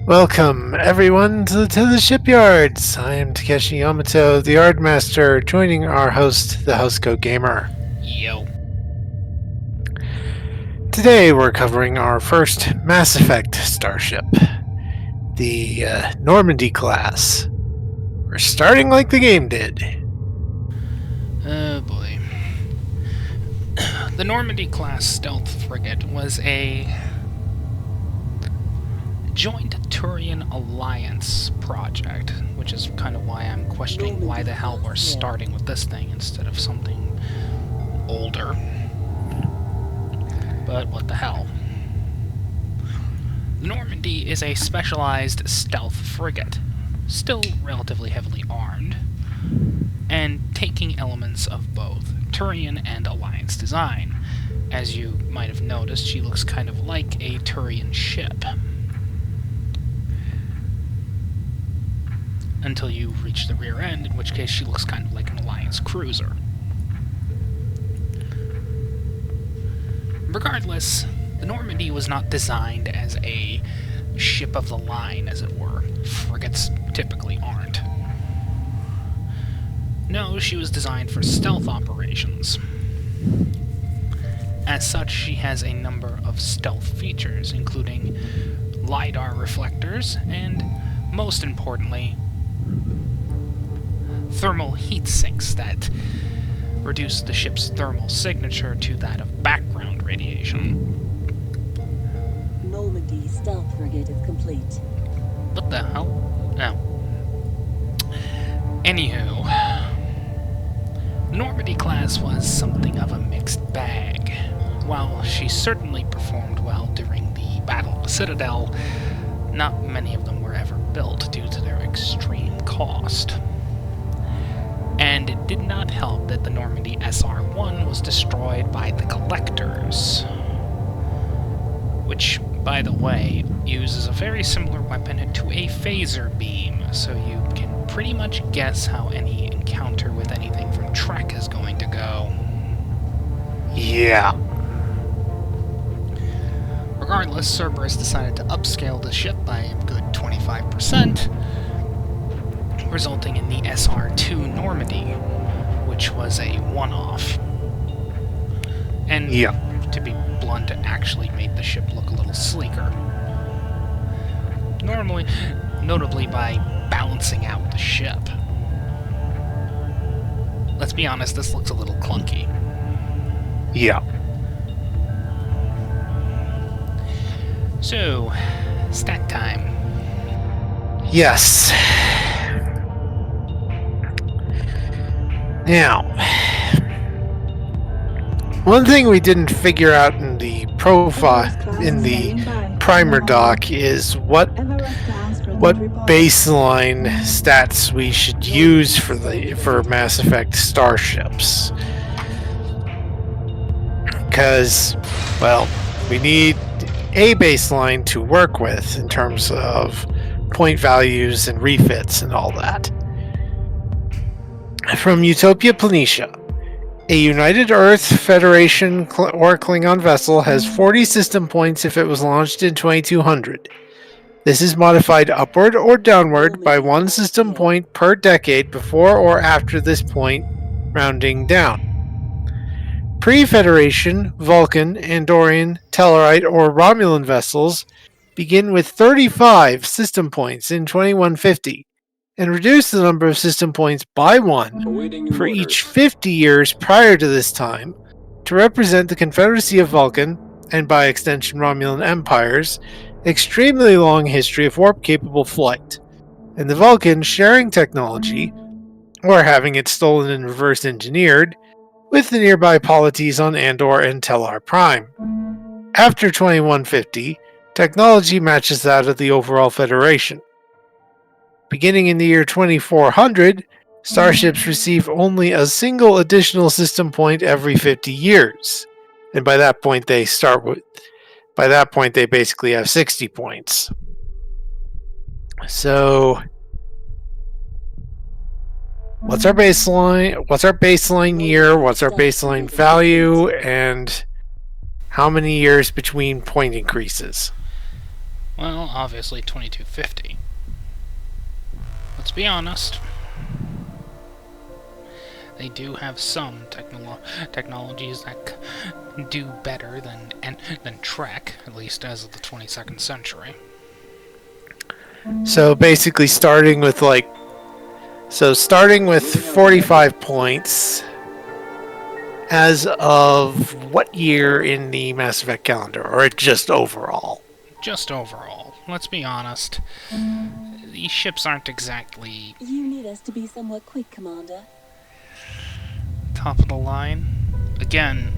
Welcome, everyone, to the Tethys Shipyards. I am Takeshi Yamato, the Yardmaster, joining our host, the Housecoat Gamer. Yo. Today, we're covering our first Mass Effect starship, the Normandy-Class. We're starting like the game did. Oh boy. The Normandy-Class stealth frigate was a joint Turian alliance project, which is kind of why I'm questioning why the hell we're starting with this thing instead of something older. But what the hell. The Normandy is a specialized stealth frigate, still relatively heavily armed, and taking elements of both Turian and Alliance design. As you might have noticed, she looks kind of like a Turian ship. Until you reach the rear end, in which case she looks kind of like an Alliance cruiser. Regardless, the Normandy was not designed as a ship of the line, as it were. Frigates typically aren't. No, she was designed for stealth operations. As such, she has a number of stealth features, including LiDAR reflectors and, most importantly, thermal heat sinks that reduce the ship's thermal signature to that of background radiation. Normandy stealth frigate is complete. What the hell? Oh. Anywho, Normandy-Class was something of a mixed bag. While she certainly performed well during the Battle of the Citadel, not many of them were ever built due to their extreme cost. And it did not help that the Normandy SR-1 was destroyed by the Collectors, which, by the way, uses a very similar weapon to a phaser beam, so you can pretty much guess how any encounter with anything from Trek is going to go. Yeah. Regardless, Cerberus decided to upscale the ship by a good 25%, resulting in the SR-2 Normandy, which was a one-off. And to be blunt, it actually made the ship look a little sleeker. Notably by balancing out the ship. Let's be honest, this looks a little clunky. Yeah. So, stat time. Yes. Now, one thing we didn't figure out in the profile, in the primer doc, is what baseline stats we should use for Mass Effect starships. Because, well, we need a baseline to work with in terms of point values and refits and all that. From Utopia Planitia, a United Earth Federation or Klingon vessel has 40 system points if it was launched in 2200. This is modified upward or downward by 1 system point per decade before or after this point, rounding down. Pre-Federation, Vulcan, Andorian, Tellarite, or Romulan vessels begin with 35 system points in 2150, and reduce the number of system points by 1 for each 50 years prior to this time to represent the Confederacy of Vulcan, and by extension Romulan empires, extremely long history of warp-capable flight, and the Vulcans sharing technology, or having it stolen and reverse engineered, with the nearby polities on Andor and Tellar Prime. After 2150, technology matches that of the overall Federation. Beginning in the year 2400, starships receive only a single additional system point every 50 years, and by that point they basically have 60 points. So, what's our baseline? What's our baseline year? What's our baseline value? And how many years between point increases? Well, obviously 2250. Let's be honest. They do have some technologies that do better than Trek, at least as of the 22nd century. So basically starting with 45 points as of what year in the Mass Effect calendar, or just overall? Just overall. Let's be honest. These ships aren't exactly You need us to be somewhat quick, Commander. top of the line. Again,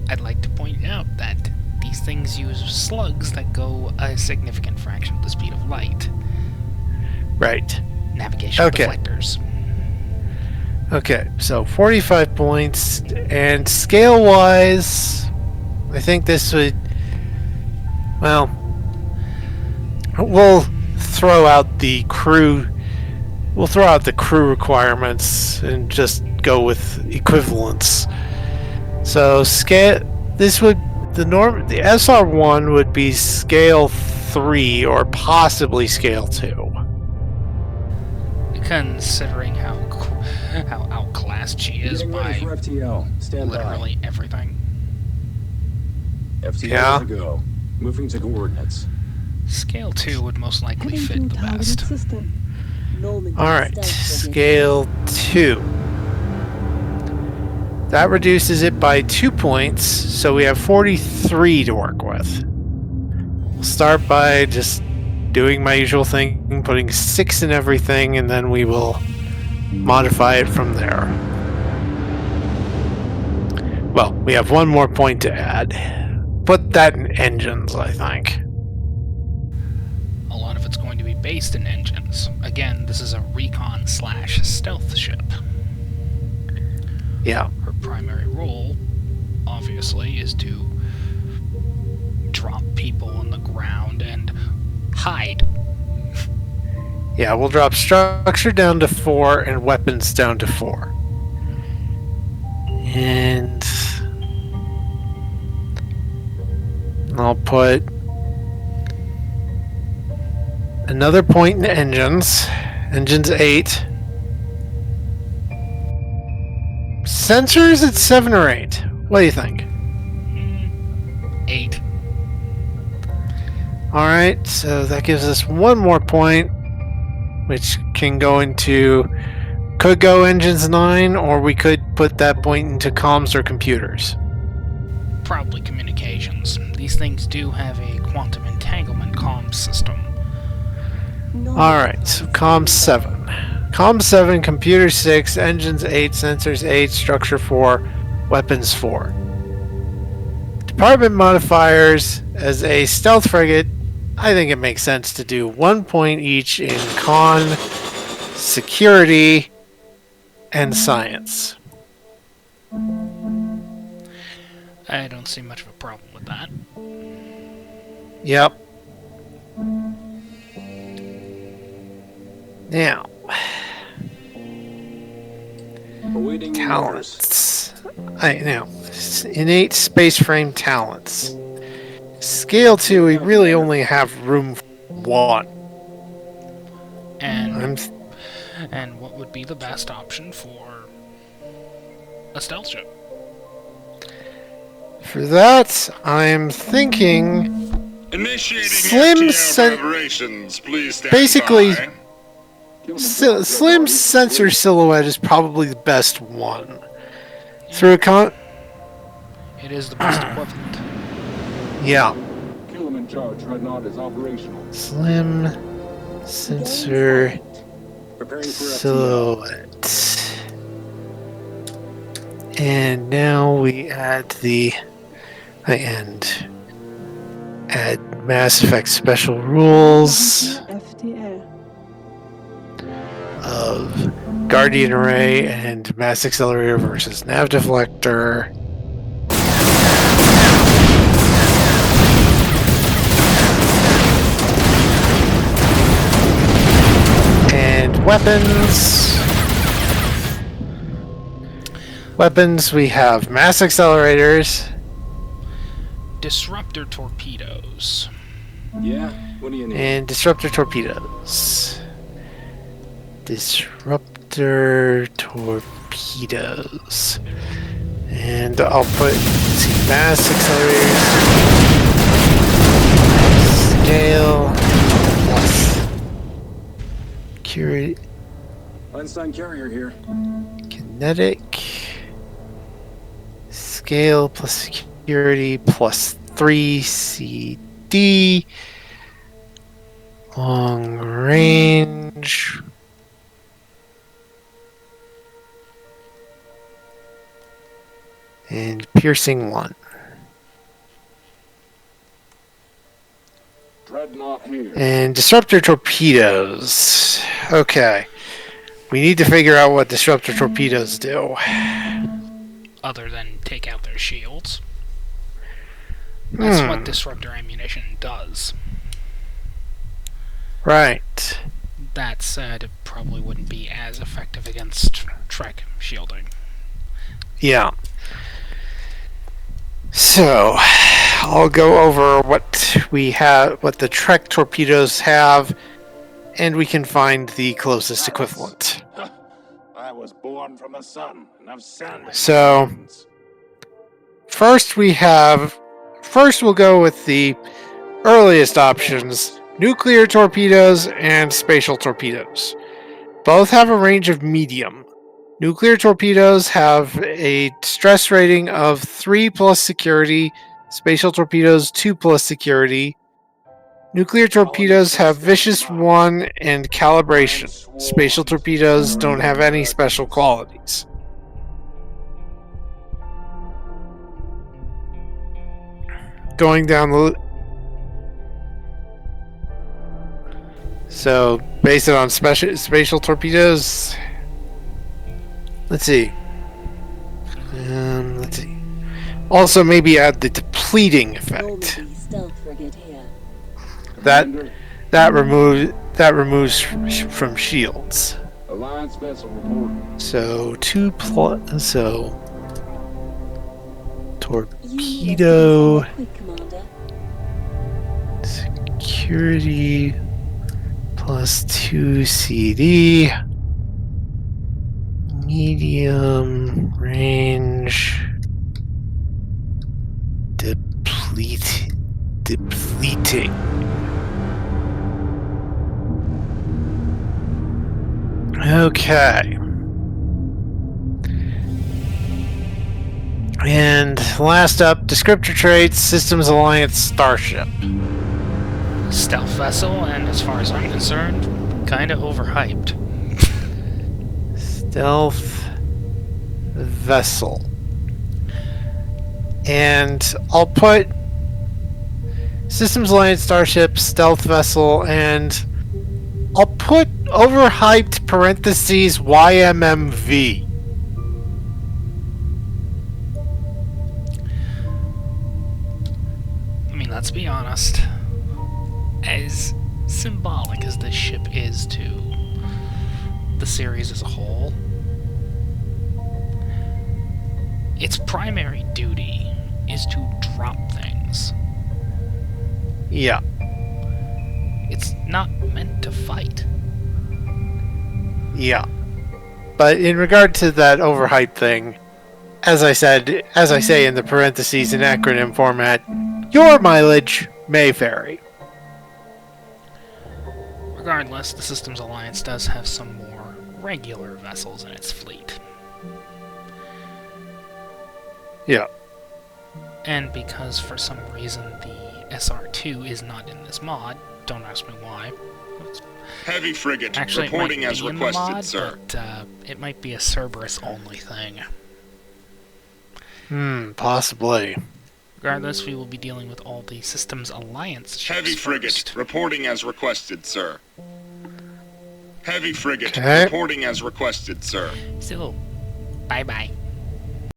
I'd like to point out that these things use slugs that go a significant fraction of the speed of light. Right. Navigation deflectors. Okay, so 45 points, and scale-wise, I think this would... Well, we'll throw out the crew... We'll throw out the crew requirements and just go with equivalence. So this would the SR1 would be scale 3 or possibly scale 2. Considering how outclassed she is by literally everything. Yeah. Go. Moving to coordinates. Scale 2 would most likely fit the best. Alright, scale 2. That reduces it by 2 points, so we have 43 to work with. We'll start by just doing my usual thing, putting 6 in everything, and then we will modify it from there. Well, we have 1 more point to add. Put that in engines, I think. A lot of it's going to be based in engines. Again, this is a recon/stealth ship. Yeah. Her primary role, obviously, is to drop people on the ground and hide. Yeah, we'll drop structure down to 4 and weapons down to 4. And I'll put another point in engines. Engines 8. Sensors at 7 or 8. What do you think? 8. Alright, so that gives us 1 more point, which can go into... Could go engines 9, or we could put that point into comms or computers. Probably communications. These things do have a quantum entanglement comms system. Alright, so comms 7. Comms 7, computer 6, engines 8, sensors 8, structure 4, weapons 4. Department modifiers, as a stealth frigate, I think it makes sense to do 1 point each in con, security, and science. I don't see much of a problem with that. Yep. Now, talents. Innate space frame talents. Scale 2, we really only have room for 1. And what would be the best option for a stealth ship? For that, I'm thinking Initiating operations. Please stand basically by. slim sensor silhouette is probably the best one. Through a It is the best equivalent. Yeah. Kilimanjaro Dreadnought is operational. Slim sensor Preparing for silhouette. And now we add the end. Add Mass Effect special rules of Guardian Array and Mass Accelerator versus Nav Deflector. And weapons. Weapons, we have mass accelerators. Disruptor torpedoes. Yeah? What do you need? And disruptor torpedoes. Disruptor torpedoes. And I'll put, let's see, mass accelerators, scale, plus Einstein carrier here. kinetic, scale plus security plus 3 CD, long range. And piercing 1. Dreadnought here. And disruptor torpedoes. Okay. We need to figure out what disruptor torpedoes do. Other than take out their shields. That's what disruptor ammunition does. Right. That said, it probably wouldn't be as effective against Trek shielding. Yeah. So, I'll go over what we have, what the Trek torpedoes have, and we can find the closest equivalent. I was born from the sun, and I've sand. So, first we'll go with the earliest options, nuclear torpedoes and spatial torpedoes. Both have a range of medium. Nuclear torpedoes have a stress rating of 3 plus security, spatial torpedoes 2 plus security. Nuclear torpedoes have vicious 1 and calibration. Spatial torpedoes don't have any special qualities. Going down the... So, based on spatial torpedoes... Let's see. Let's see. Also, maybe add the depleting effect. Normandy stealth frigate here. That removes from shields. Alliance vessel reporting. So 2 plus. So You torpedo must be quick, Commander. security plus 2 CD. Medium range depleting. Okay. And last up, descriptor traits, Systems Alliance Starship. Stealth vessel, and as far as I'm concerned, kinda overhyped. Stealth vessel. And I'll put Systems Alliance Starship, stealth vessel, and I'll put overhyped parentheses YMMV. I mean, let's be honest. As symbolic as this ship is to the series as a whole, its primary duty is to drop things. Yeah. It's not meant to fight. Yeah. But in regard to that overhyped thing, as I say in the parentheses in acronym format, your mileage may vary. Regardless, the Systems Alliance does have some more regular vessels in its fleet. Yeah. And because for some reason the SR2 is not in this mod, don't ask me why. Heavy frigate Actually, reporting it might as be in the requested, mod, sir. but it might be a Cerberus-only thing. Possibly. Regardless, we will be dealing with all the Systems Alliance ships Heavy frigate first. reporting as requested, sir. Heavy frigate Okay. reporting as requested, sir. So, bye-bye.